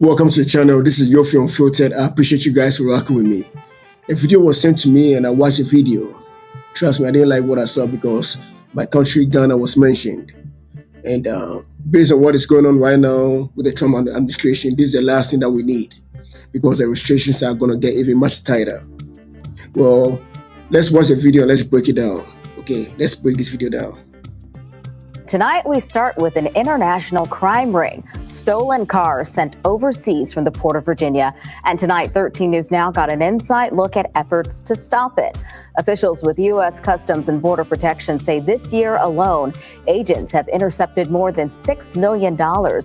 Welcome to the channel. This is Yofi Unfiltered. I appreciate you guys for rocking with me. A video was sent to me and I watched the video. Trust me, I didn't like what I saw because my country, Ghana, was mentioned. And based on what is going on right now with the Trump administration, this is the last thing that we need because the restrictions are going to get even much tighter. Well, let's watch the video and let's break it down. Okay, let's break this video down. Tonight, we start with an international crime ring. Stolen cars sent overseas from the Port of Virginia. And tonight, 13 News Now got an inside look at efforts to stop it. Officials with U.S. Customs and Border Protection say this year alone, agents have intercepted more than $6 million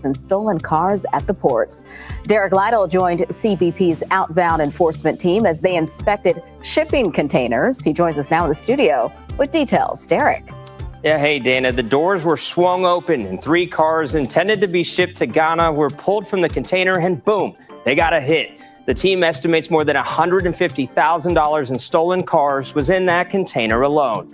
in stolen cars at the ports. Derek Lytle joined CBP's outbound enforcement team as they inspected shipping containers. He joins us now in the studio with details. Derek. Yeah, hey, Dana. The doors were swung open and 3 cars intended to be shipped to Ghana were pulled from the container and boom, they got a hit. The team estimates more than $150,000 in stolen cars was in that container alone.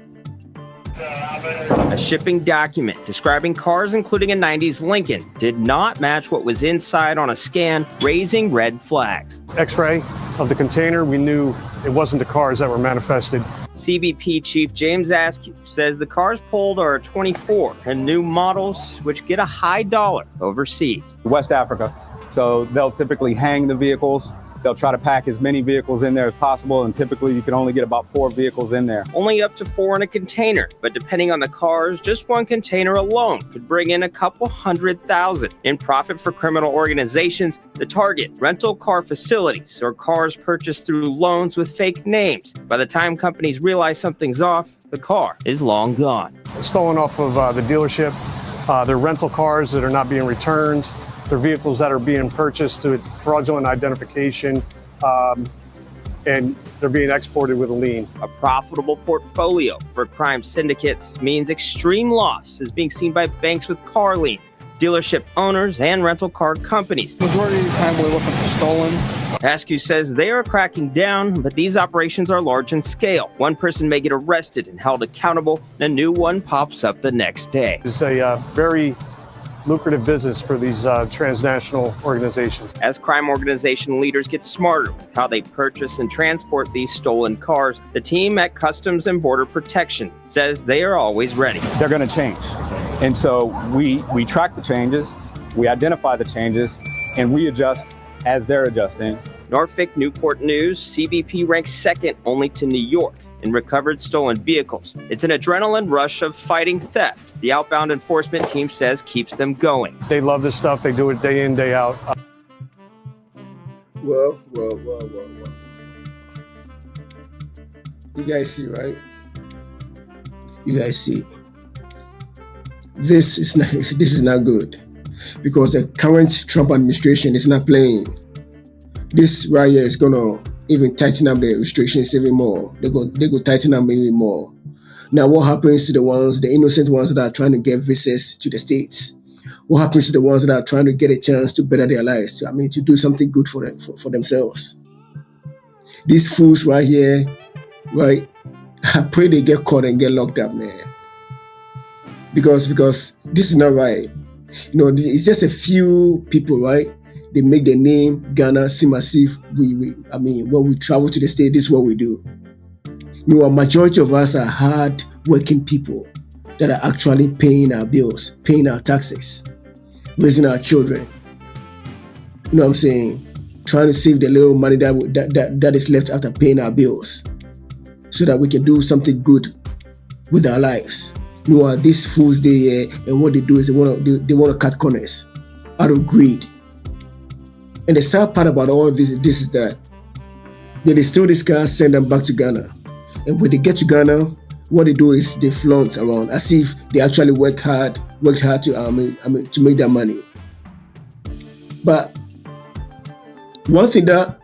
A shipping document describing cars, including a 90s Lincoln, did not match what was inside on a scan, raising red flags. X-ray of the container, we knew it wasn't the cars that were manifested. CBP Chief James Askew says the cars pulled are 24 and new models, which get a high dollar overseas. West Africa, so they'll typically hang the vehicles. They'll try to pack as many vehicles in there as possible, and typically you can only get about 4 vehicles in there. Only up to 4 in a container, but depending on the cars, just one container alone could bring in a couple $100,000 in profit for criminal organizations that target rental car facilities or cars purchased through loans with fake names. By the time companies realize something's off, the car is long gone. Stolen off of the dealership. They're rental cars that are not being returned. They're vehicles that are being purchased through fraudulent identification, and they're being exported with a lien. A profitable portfolio for crime syndicates means extreme loss is being seen by banks with car liens, dealership owners, and rental car companies. Majority of the time we're looking for stolens. Askew says they are cracking down, but these operations are large in scale. One person may get arrested and held accountable, and a new one pops up the next day. It's a very lucrative business for these transnational organizations. As crime organization leaders get smarter with how they purchase and transport these stolen cars, the team at Customs and Border Protection says they are always ready. They're going to change. And so we track the changes, we identify the changes, and we adjust as they're adjusting. Norfolk Newport News, CBP ranks second only to New York in recovered stolen vehicles. It's an adrenaline rush of fighting theft. The outbound enforcement team says keeps them going. They love this stuff. They do it day in, day out. Well. You guys see, right? You guys see. This is not good because the current Trump administration is not playing. This right here is gonna even tighten up the restrictions even more. They go tighten up even more. Now, what happens to the innocent ones that are trying to get visas to the States? What happens to the ones that are trying to get a chance to better their lives? To do something good for them, for themselves. These fools right here, right? I pray they get caught and get locked up, man. Because this is not right. It's just a few people, right? They make their name, Ghana, seem as if when we travel to the States, this is what we do. A majority of us are hard-working people that are actually paying our bills, paying our taxes, raising our children. You know what I'm saying? Trying to save the little money that is left after paying our bills so that we can do something good with our lives. These fools, and what they do is they want to cut corners out of greed. And the sad part about all of this is that they steal these cars, send them back to Ghana. And when they get to Ghana, what they do is they flaunt around as if they actually worked hard to make their money. But one thing that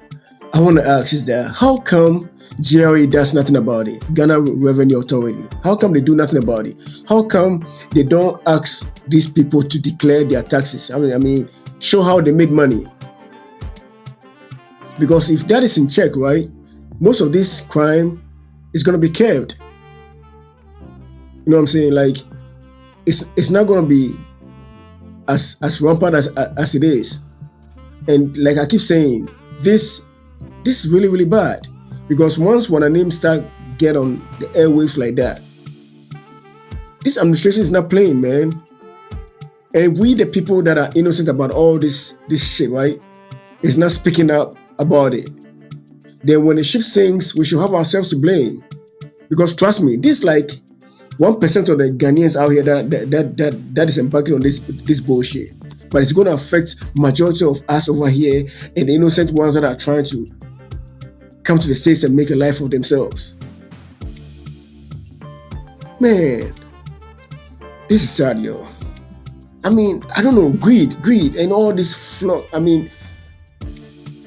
I want to ask is that how come GRA does nothing about it? Ghana Revenue Authority. How come they do nothing about it? How come they don't ask these people to declare their taxes? Show how they made money. Because if that is in check, right, most of this crime is going to be curbed. You know what I'm saying? Like, it's not going to be as rampant as it is. And like I keep saying, this is really, really bad. Because once when a name start get on the airwaves like that, this administration is not playing, man. And we, the people that are innocent about all this shit, right, is not speaking up about it. Then when the ship sinks, we should have ourselves to blame. Because trust me, this like 1% of the Ghanaians out here that is embarking on this bullshit. But it's going to affect majority of us over here and the innocent ones that are trying to come to the States and make a life for themselves. Man, this is sad, yo. I mean, I don't know, greed, and all this flow. I mean,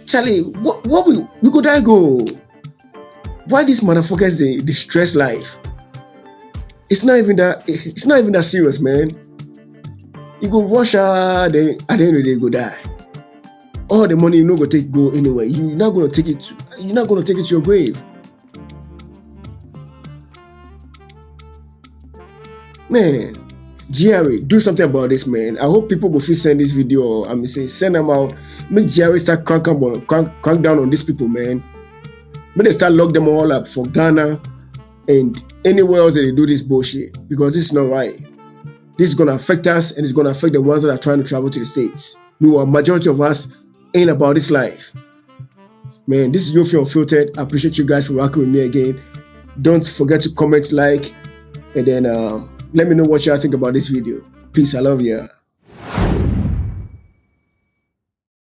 Charlie, what we go die go? Why these motherfuckers they stress life? It's not even that serious, man. You go Russia, then at the end of the day you go die. All the money you not gonna go anywhere. You're not gonna take it to your grave. Man, GRA, do something about this, man. I hope people go send this video, or send them out. Make GRA start crank down on these people, man. Make they start lock them all up for Ghana and anywhere else that they do this bullshit, because this is not right. This is gonna affect us, and it's gonna affect the ones that are trying to travel to the States. A majority of us ain't about this life. Man, this is Yofi Unfiltered. I appreciate you guys for rocking with me again. Don't forget to comment, like, and then let me know what y'all think about this video. Peace, I love ya.